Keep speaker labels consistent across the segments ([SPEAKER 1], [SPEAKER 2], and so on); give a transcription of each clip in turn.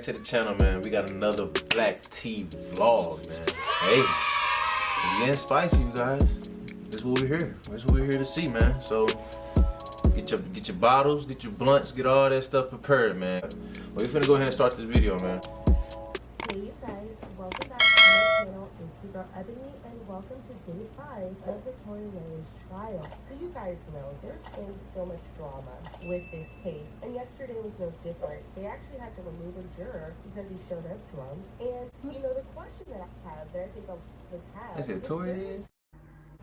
[SPEAKER 1] to the channel, man. We got another Black Tea vlog, man. Hey, it's getting spicy, you guys. This is what we're here. This is what we're here to see, man. So get your bottles, get your blunts, get all that stuff prepared, man. Well, we're finna go ahead and start this video, man.
[SPEAKER 2] Hey you guys, welcome back to my channel. It's your girl Ebony, and welcome to day 5 of the Tory trial. So you guys know there's been so much drama with this case, and yesterday was no different. They actually had to remove a juror because he showed up drunk. And you know, the question that I have, that I think of was had.
[SPEAKER 1] Is it Tory did?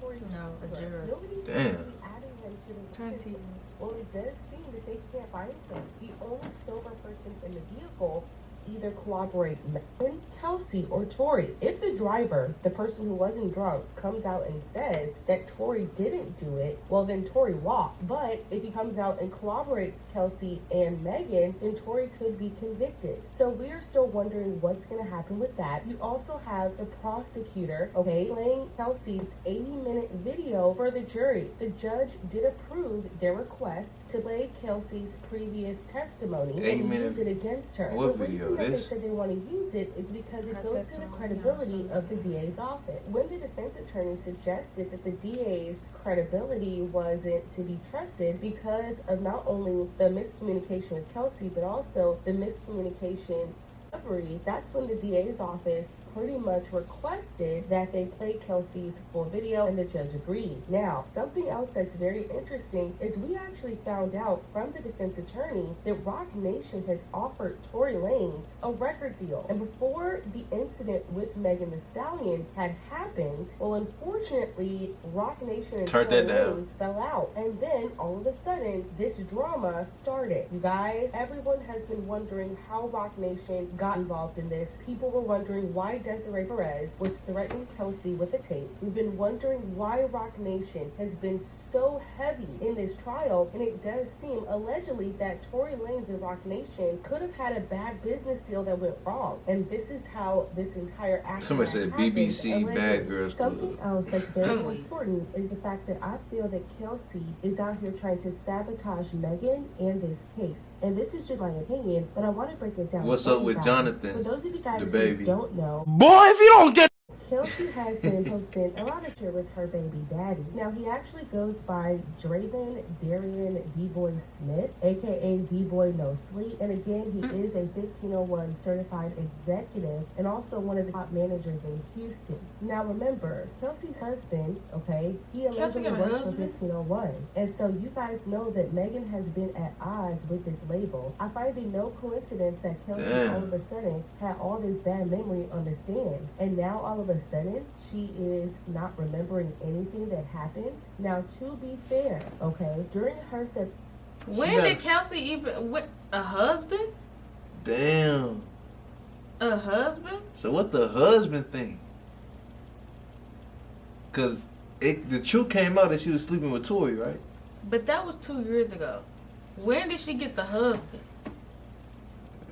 [SPEAKER 2] No, a juror. Nobody's
[SPEAKER 1] Damn.
[SPEAKER 2] adding him to the case. Well, it does seem that they can't find him. The only sober person in the vehicle either corroborate Megan, Kelsey, or Tory. If the driver, the person who wasn't drunk, comes out and says that Tory didn't do it, well then Tory walked. But if he comes out and corroborates Kelsey and Megan, then Tory could be convicted. So we're still wondering what's going to happen with that. You also have the prosecutor, okay, playing Kelsey's 80-minute video for the jury. The judge did approve their request to play Kelsey's previous testimony and use it against her.
[SPEAKER 1] What video?
[SPEAKER 2] They said they want to use it is because it goes to the credibility of the DA's office. When the defense attorney suggested that the DA's credibility wasn't to be trusted because of not only the miscommunication with Kelsey, but also the miscommunication recovery, that's when the DA's office pretty much requested that they play Kelsey's full video, and the judge agreed. Now, something else that's very interesting is we actually found out from the defense attorney that Rock Nation had offered Tory Lanez a record deal. And before the incident with Megan Thee Stallion had happened, well, unfortunately, Rock Nation and Tory Lanez fell out. And then, all of a sudden, this drama started. You guys, everyone has been wondering how Rock Nation got involved in this. People were wondering why Desiree Perez was threatening Kelsey with a tape. We've been wondering why Rock Nation has been so heavy in this trial, and it does seem allegedly that Tory Lanez and Rock Nation could have had a bad business deal that went wrong, and this is how this entire action. Somebody said BBC allegedly. Bad Girls Club. Something else that's very important is the fact that I feel that Kelsey is out here trying to sabotage Megan and this case. And this is just my opinion, but I want to break it down. What's up with Jonathan? For those of you guys who don't know,
[SPEAKER 1] boy, if you don't get
[SPEAKER 2] Kelsey has been posting a lot of shit with her baby daddy. Now, he actually goes by Draven Darian D-Boy Smith, aka D-Boy No Sleep. And again, he is a 1501 certified executive and also one of the top managers in Houston. Now, remember, Kelsey's husband, okay, he allegedly works for 1501. And so you guys know that Megan has been at odds with this label. I find it no coincidence that Kelsey all of a sudden had all this bad memory on the stand. And now all of a sudden, she is not remembering anything that happened. Now, to be fair, okay, during her
[SPEAKER 3] when did Kelsey even with a husband?
[SPEAKER 1] Damn.
[SPEAKER 3] A husband?
[SPEAKER 1] So what the husband think? Cause the truth came out that she was sleeping with Tory, right?
[SPEAKER 3] But that was 2 years ago. When did she get the husband?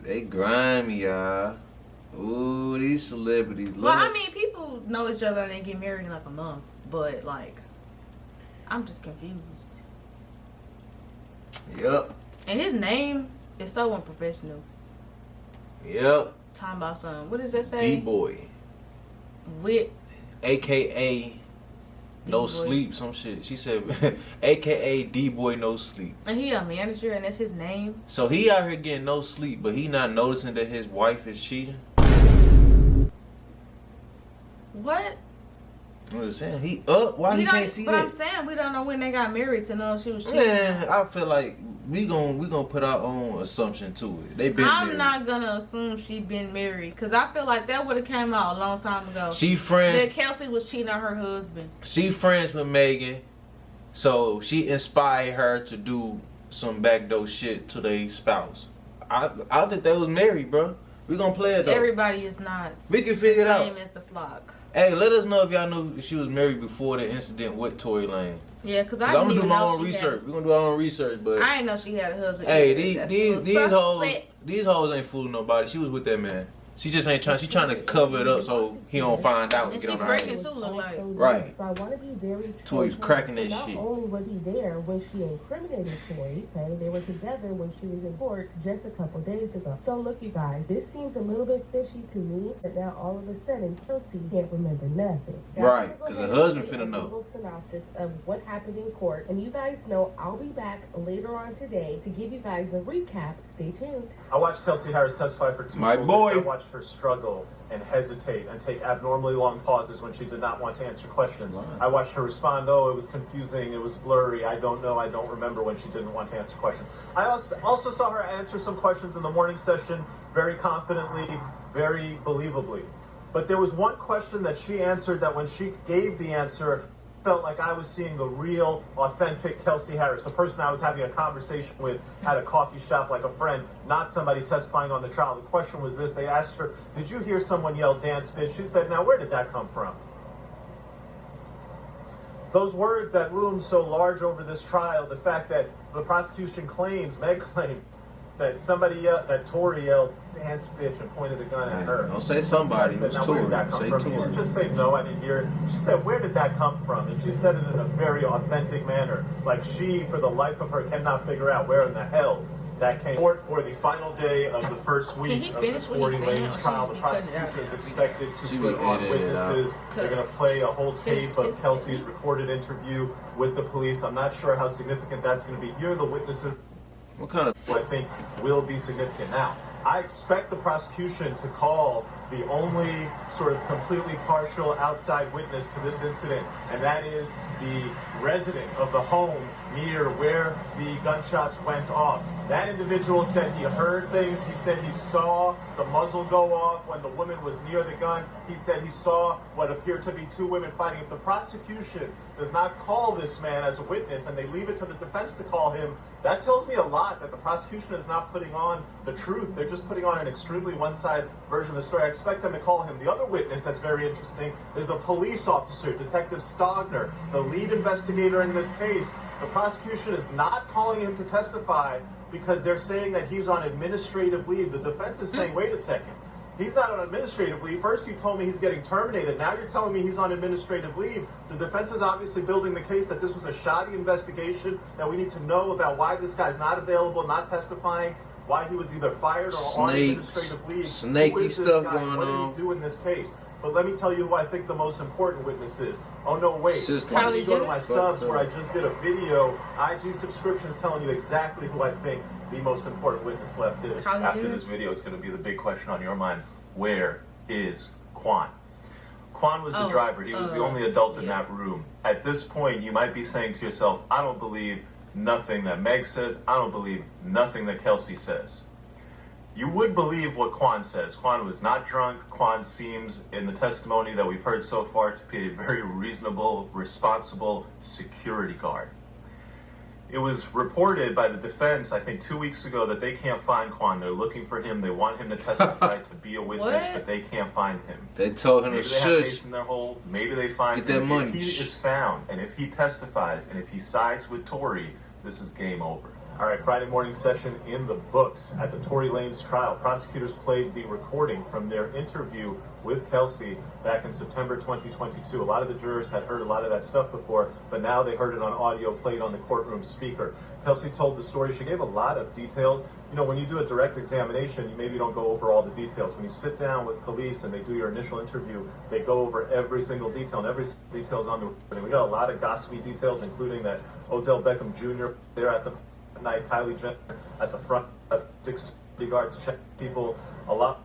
[SPEAKER 1] They grimy, y'all. Ooh, these celebrities.
[SPEAKER 3] Well, I mean, people know each other and they get married in like a month. But, like, I'm just confused.
[SPEAKER 1] Yep.
[SPEAKER 3] And his name is so unprofessional.
[SPEAKER 1] Yep.
[SPEAKER 3] Talking about something. What does that say?
[SPEAKER 1] D-Boy.
[SPEAKER 3] With.
[SPEAKER 1] AKA No Sleep, some shit. She said, AKA D-Boy No Sleep.
[SPEAKER 3] And he a manager and that's his name?
[SPEAKER 1] So he out here getting no sleep, but he not noticing that his wife is cheating?
[SPEAKER 3] What?
[SPEAKER 1] I'm just saying, he up. Why he can't see that?
[SPEAKER 3] But I'm saying we don't know when they got married to know she was cheating.
[SPEAKER 1] Man, I feel like we gonna put our own assumption to it. They been
[SPEAKER 3] I'm
[SPEAKER 1] married.
[SPEAKER 3] not gonna assume she been married because I feel like that would have came out a long time ago.
[SPEAKER 1] She friends.
[SPEAKER 3] That Kelsey was cheating on her husband.
[SPEAKER 1] She friends with Megan, so she inspired her to do some backdoor shit to their spouse. I think they was married, bro. We gonna play it though.
[SPEAKER 3] Everybody is not.
[SPEAKER 1] We can figure it out.
[SPEAKER 3] Same as the flock.
[SPEAKER 1] Hey, let us know if y'all knew she was married before the incident with Tory Lanez.
[SPEAKER 3] Yeah, because
[SPEAKER 1] I'm gonna do my own research. We're gonna do our own research, but
[SPEAKER 3] I didn't know she had a husband.
[SPEAKER 1] Hey, these hoes ain't fooling nobody. She was with that man. She just ain't trying. She's trying to cover it up so he don't find out and
[SPEAKER 3] And
[SPEAKER 1] get
[SPEAKER 3] she
[SPEAKER 1] on her
[SPEAKER 3] pregnant
[SPEAKER 1] ass.
[SPEAKER 3] too, look like.
[SPEAKER 1] Right.
[SPEAKER 2] So I want to be very
[SPEAKER 1] Tory's
[SPEAKER 2] transparent.
[SPEAKER 1] cracking that
[SPEAKER 2] Not
[SPEAKER 1] shit.
[SPEAKER 2] only was he there when she incriminated Tory, okay, they were together when she was in court just a couple days ago. So look, you guys, this seems a little bit fishy to me, but now all of a sudden Kelsey can't remember nothing. Now,
[SPEAKER 1] Right,
[SPEAKER 2] I'm gonna go
[SPEAKER 1] 'cause
[SPEAKER 2] ahead
[SPEAKER 1] her husband
[SPEAKER 2] and say
[SPEAKER 1] finna
[SPEAKER 2] a
[SPEAKER 1] know.
[SPEAKER 2] little synopsis of what happened in court, and you guys know I'll be back later on today to give you guys the recap. Stay tuned.
[SPEAKER 4] I watched Kelsey Harris testify for 2
[SPEAKER 1] My
[SPEAKER 4] full
[SPEAKER 1] boy.
[SPEAKER 4] days. I watched her struggle and hesitate and take abnormally long pauses when she did not want to answer questions.
[SPEAKER 1] Wow.
[SPEAKER 4] I watched her respond, oh, it was confusing, it was blurry, I don't know, I don't remember, when she didn't want to answer questions. I also saw her answer some questions in the morning session very confidently, very believably. But there was one question that she answered that when she gave the answer, felt like I was seeing the real, authentic Kelsey Harris, a person I was having a conversation with at a coffee shop like a friend, not somebody testifying on the trial. The question was this, they asked her, did you hear someone yell, dance bitch? She said, now where did that come from? Those words that loomed so large over this trial, the fact that the prosecution claims, Meg claimed, that somebody that Tory yelled, dance bitch, and pointed a gun at her.
[SPEAKER 1] Don't say somebody, it was
[SPEAKER 4] Now, where
[SPEAKER 1] Tory.
[SPEAKER 4] did that come
[SPEAKER 1] Say
[SPEAKER 4] from? She
[SPEAKER 1] Tory.
[SPEAKER 4] didn't just say, no, I didn't hear it. She said, where did that come from? And she said it in a very authentic manner. Like she, for the life of her, cannot figure out where in the hell that came. Court for the final day of the first
[SPEAKER 3] Can
[SPEAKER 4] week
[SPEAKER 3] he
[SPEAKER 4] of
[SPEAKER 3] finish
[SPEAKER 4] the
[SPEAKER 3] what
[SPEAKER 4] Tory
[SPEAKER 3] he's saying,
[SPEAKER 4] Lanez
[SPEAKER 3] or
[SPEAKER 4] trial.
[SPEAKER 3] should
[SPEAKER 4] The
[SPEAKER 3] we cut it out?
[SPEAKER 4] prosecution is expected to
[SPEAKER 1] She
[SPEAKER 4] put
[SPEAKER 1] be
[SPEAKER 4] on
[SPEAKER 1] edited out.
[SPEAKER 4] witnesses. They're going to play a whole tape
[SPEAKER 3] Finish
[SPEAKER 4] of Kelsey's recorded interview with the police. I'm not sure how significant that's going to be. Here are the witnesses
[SPEAKER 1] What kind of?
[SPEAKER 4] who I think will be significant. Now, I expect the prosecution to call the only sort of completely partial outside witness to this incident, and that is the resident of the home near where the gunshots went off. That individual said he heard things. He said he saw the muzzle go off when the woman was near the gun. He said he saw what appeared to be two women fighting. If the prosecution does not call this man as a witness and they leave it to the defense to call him, that tells me a lot, that the prosecution is not putting on the truth. They're just putting on an extremely one-sided version of the story. I expect them to call him. The other witness that's very interesting is the police officer, Detective Stogner, the lead investigator in this case. The prosecution is not calling him to testify because they're saying that he's on administrative leave. The defense is saying, wait a second. He's not on administrative leave. First you told me he's getting terminated. Now you're telling me he's on administrative leave. The defense is obviously building the case that this was a shoddy investigation, that we need to know about why this guy's not available, not testifying, why he was either fired or on administrative leave.
[SPEAKER 1] Snaky
[SPEAKER 4] Who is this
[SPEAKER 1] stuff
[SPEAKER 4] guy?
[SPEAKER 1] going
[SPEAKER 4] What
[SPEAKER 1] on.
[SPEAKER 4] did he do in this case? But let me tell you who I think the most important witness is. Oh no, wait.
[SPEAKER 1] Sister.
[SPEAKER 4] Why don't you go to my
[SPEAKER 1] Kylie
[SPEAKER 4] subs
[SPEAKER 1] Jenner?
[SPEAKER 4] where I just did a video, IG subscriptions telling you exactly who I think the most important witness left is.
[SPEAKER 3] Kylie
[SPEAKER 4] After
[SPEAKER 3] Jenner?
[SPEAKER 4] this video, it's going to be the big question on your mind. Where is Quan? Quan was the driver. He was the only adult in that room. At this point, you might be saying to yourself, I don't believe nothing that Meg says. I don't believe nothing that Kelsey says. You would believe what Quan says. Quan was not drunk. Quan seems, in the testimony that we've heard so far, to be a very reasonable, responsible security guard. It was reported by the defense, I think 2 weeks ago, that they can't find Quan. They're looking for him. They want him to testify to be a witness,
[SPEAKER 3] What?
[SPEAKER 4] but they can't find him.
[SPEAKER 1] They told him to
[SPEAKER 4] Maybe they have
[SPEAKER 1] shush.
[SPEAKER 4] mace in their hole. Maybe they find
[SPEAKER 1] Get that
[SPEAKER 4] him.
[SPEAKER 1] money.
[SPEAKER 4] If he is found, and if he testifies, and if he sides with Tory, this is game over. All right, Friday morning session in the books at the Tory Lanez trial. Prosecutors played the recording from their interview with Kelsey back in September 2022. A lot of the jurors had heard a lot of that stuff before, but now they heard it on audio played on the courtroom speaker. Kelsey told the story. She gave a lot of details. You know, when you do a direct examination, you maybe don't go over all the details. When you sit down with police and they do your initial interview, they go over every single detail, and every detail is on the recording. We got a lot of gossipy details, including that Odell Beckham Jr. there at the night, Kylie Jenner at the front, 6 guards check people, a lot.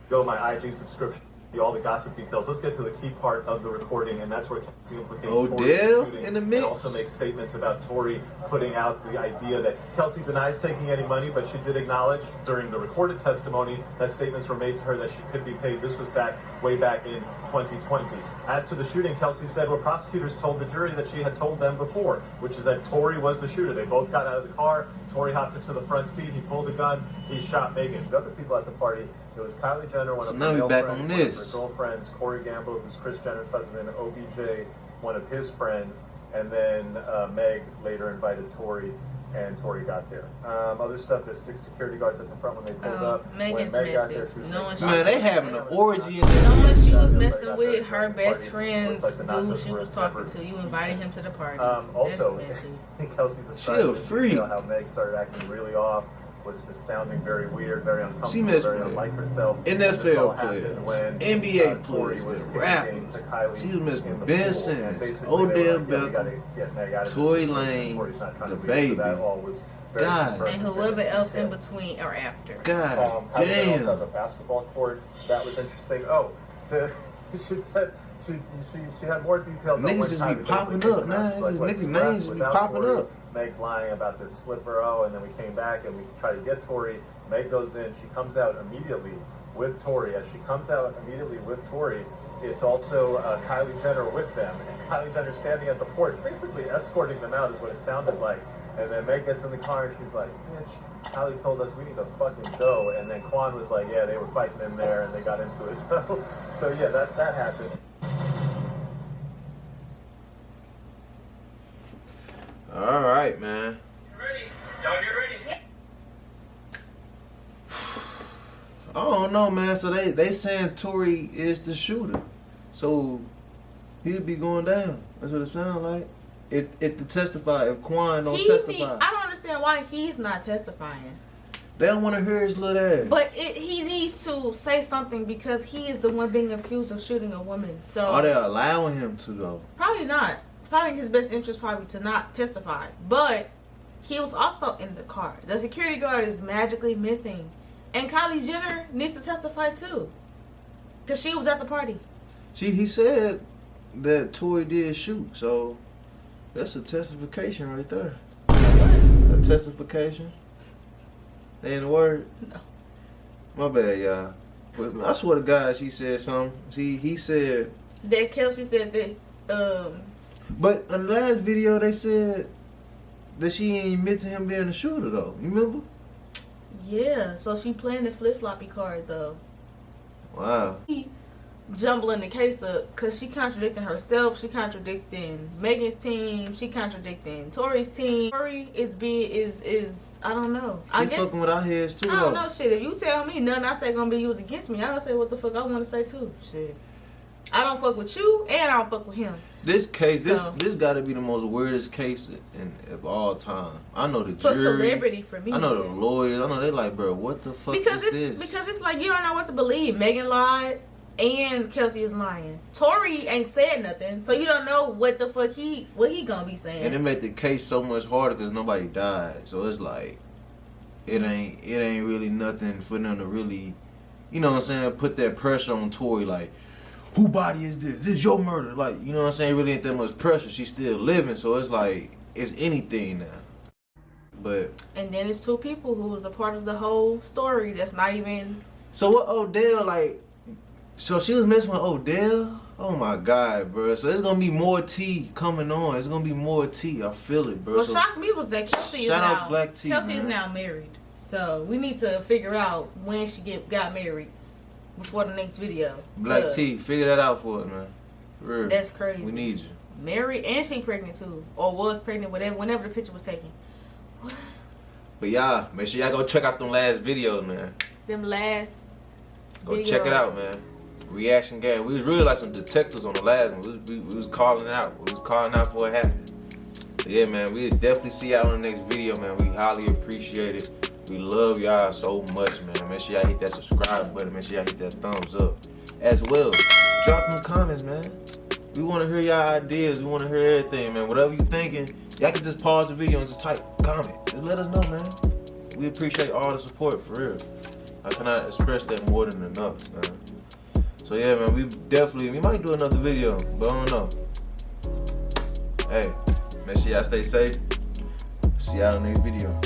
[SPEAKER 4] Go my IG subscription, all the gossip details. Let's get to the key part of the recording, and that's where Kelsey implicates
[SPEAKER 1] Odell
[SPEAKER 4] Tory
[SPEAKER 1] in the
[SPEAKER 4] and
[SPEAKER 1] mix.
[SPEAKER 4] also makes statements about Tory putting out the idea that Kelsey denies taking any money, but she did acknowledge during the recorded testimony that statements were made to her that she could be paid. This was way back in 2020. As to the shooting, Kelsey said what prosecutors told the jury that she had told them before, which is that Tory was the shooter. They both got out of the car. Tory hopped into the front seat. He pulled a gun. He shot Megan. The other people at the party, it was Kylie Jenner, one
[SPEAKER 1] So
[SPEAKER 4] of
[SPEAKER 1] now
[SPEAKER 4] her
[SPEAKER 1] we back
[SPEAKER 4] girlfriends,
[SPEAKER 1] on
[SPEAKER 4] one of
[SPEAKER 1] this.
[SPEAKER 4] her girlfriends, Corey Gamble, who's Kris Jenner's husband, OBJ, one of his friends, and then Meg later invited Tory and Tory got there. Other stuff, there's 6 security guards at the front when they pulled up.
[SPEAKER 3] Megan's
[SPEAKER 4] when Meg got
[SPEAKER 3] messy.
[SPEAKER 4] there, she was
[SPEAKER 1] Man, they having an orgy in
[SPEAKER 3] You know
[SPEAKER 1] there.
[SPEAKER 3] when she was messing with her best friend's dude she was talking to, you invited him to the party.
[SPEAKER 4] Also,
[SPEAKER 3] That's messy.
[SPEAKER 4] Kelsey's a
[SPEAKER 1] She a freak.
[SPEAKER 4] You know how Meg started acting really off, was just sounding very weird, very uncomfortable,
[SPEAKER 1] She messed
[SPEAKER 4] very
[SPEAKER 1] with
[SPEAKER 4] unlike herself.
[SPEAKER 1] NFL players,
[SPEAKER 4] when,
[SPEAKER 1] NBA
[SPEAKER 4] Tory
[SPEAKER 1] players,
[SPEAKER 4] was
[SPEAKER 1] rappers.
[SPEAKER 4] to Kylie
[SPEAKER 1] She was messing
[SPEAKER 4] in
[SPEAKER 1] with
[SPEAKER 4] the
[SPEAKER 1] Ben
[SPEAKER 4] pool,
[SPEAKER 1] Simmons,
[SPEAKER 4] and basically
[SPEAKER 1] Odell
[SPEAKER 4] they were like,
[SPEAKER 1] Beckham,
[SPEAKER 4] we gotta get Meg out of
[SPEAKER 1] Tory
[SPEAKER 4] this.
[SPEAKER 1] Lanez,
[SPEAKER 4] Tory's not trying
[SPEAKER 1] the
[SPEAKER 4] to leave,
[SPEAKER 1] baby.
[SPEAKER 4] so that all was very
[SPEAKER 1] God.
[SPEAKER 4] confirmed.
[SPEAKER 3] And whoever else in between or after.
[SPEAKER 1] God
[SPEAKER 4] Kylie
[SPEAKER 1] damn.
[SPEAKER 4] also has a basketball court. That was interesting. Oh, she said she had more details.
[SPEAKER 1] Niggas
[SPEAKER 4] on when
[SPEAKER 1] just be
[SPEAKER 4] Kylie
[SPEAKER 1] popping
[SPEAKER 4] basically
[SPEAKER 1] up,
[SPEAKER 4] came out.
[SPEAKER 1] man.
[SPEAKER 4] Like,
[SPEAKER 1] Niggas'
[SPEAKER 4] we
[SPEAKER 1] names
[SPEAKER 4] left
[SPEAKER 1] just be
[SPEAKER 4] without
[SPEAKER 1] popping
[SPEAKER 4] Tory.
[SPEAKER 1] up.
[SPEAKER 4] Meg's lying about this slipper, and then we came back and we tried to get Tory. Meg goes in. She comes out immediately with Tory. As she comes out immediately with Tory, it's also Kylie Jenner with them. And Kylie Jenner standing at the porch, basically escorting them out is what it sounded like. And then Meg gets in the car and she's like, bitch, Kylie told us we need to fucking go. And then Quan was like, yeah, they were fighting in there and they got into it. So yeah, that happened.
[SPEAKER 1] All right, man.
[SPEAKER 5] Ready? Y'all get ready?
[SPEAKER 1] I don't know, man. So they saying Tory is the shooter, so he'll be going down. That's what it sounds like. If to testify, if Quan don't testify,
[SPEAKER 3] I don't understand why he's not testifying.
[SPEAKER 1] they don't want to hear his little ass.
[SPEAKER 3] But he needs to say something because he is the one being accused of shooting a woman. So
[SPEAKER 1] Are they allowing him to though?
[SPEAKER 3] probably not. Probably in his best interest probably to not testify. But he was also in the car. The security guard is magically missing. And Kylie Jenner needs to testify too. Because she was at the party.
[SPEAKER 1] See, he said that Tory did shoot, so that's a testification right there. A testification. Ain't a word.
[SPEAKER 3] No.
[SPEAKER 1] My bad, y'all. But I swear to God, she said something. He said.
[SPEAKER 3] That Kelsey said that
[SPEAKER 1] But in the last video, they said that she ain't admit to him being a shooter, though. You remember?
[SPEAKER 3] yeah, so she playing the flip-floppy card though.
[SPEAKER 1] Wow.
[SPEAKER 3] He jumbling the case up because she contradicting herself, she contradicting Megan's team, she contradicting Tory's team. Tory is I don't know.
[SPEAKER 1] She fucking with our heads, too,
[SPEAKER 3] I don't
[SPEAKER 1] though.
[SPEAKER 3] know shit. If you tell me nothing I say gonna be used against me, I gonna say what the fuck I want to say too. Shit. I don't fuck with you and I don't fuck with him.
[SPEAKER 1] This case,
[SPEAKER 3] So-
[SPEAKER 1] this got to be the most weirdest case of all time. I know the
[SPEAKER 3] For
[SPEAKER 1] jury.
[SPEAKER 3] celebrity for me.
[SPEAKER 1] I know the lawyers. I know they like, bro, what the fuck
[SPEAKER 3] because
[SPEAKER 1] is this?
[SPEAKER 3] Because it's like you don't know what to believe. Megan lied and Kelsey is lying. Tory ain't said nothing, so you don't know what the fuck what he gonna be saying.
[SPEAKER 1] And it made the case so much harder because nobody died. So it's like, it ain't really nothing for them to really, you know what I'm saying, put that pressure on Tory like, who body is this? This is your murder. Like, you know what I'm saying? It really ain't that much pressure. She's still living, so it's like, it's anything now. But
[SPEAKER 3] and then it's 2 people who was a part of the whole story that's not even.
[SPEAKER 1] so what Odell, like, so she was messing with Odell? Oh my God, bro. So there's gonna be more tea coming on. It's gonna be more tea. I feel it, bro.
[SPEAKER 3] What
[SPEAKER 1] So
[SPEAKER 3] shocked me was that Kelsey
[SPEAKER 1] shout out Black Tea,
[SPEAKER 3] Kelsey is
[SPEAKER 1] man.
[SPEAKER 3] now married. So we need to figure out when she got married before the next video.
[SPEAKER 1] Black
[SPEAKER 3] Cause
[SPEAKER 1] Tea, figure that out for us, man. For real.
[SPEAKER 3] That's crazy.
[SPEAKER 1] We need you.
[SPEAKER 3] Married and she pregnant too, or was pregnant, whenever the picture was taken.
[SPEAKER 1] But y'all, make sure y'all go check out them last videos, man.
[SPEAKER 3] Them last.
[SPEAKER 1] Go check it out, man. Reaction game. We was really like some detectives on the last one. We was calling it out. We was calling out for it happened. So yeah, man, we'll definitely see y'all on the next video, man. We highly appreciate it. We love y'all so much, man. Make sure y'all hit that subscribe button. Make sure y'all hit that thumbs up. As well, drop them comments, man. We want to hear y'all ideas. We want to hear everything, man. Whatever you thinking, y'all can just pause the video and just type comment. Just let us know, man. We appreciate all the support, for real. I cannot express that more than enough, man. So yeah, man, we might do another video, but I don't know. Hey, make sure y'all stay safe. See y'all in the next video.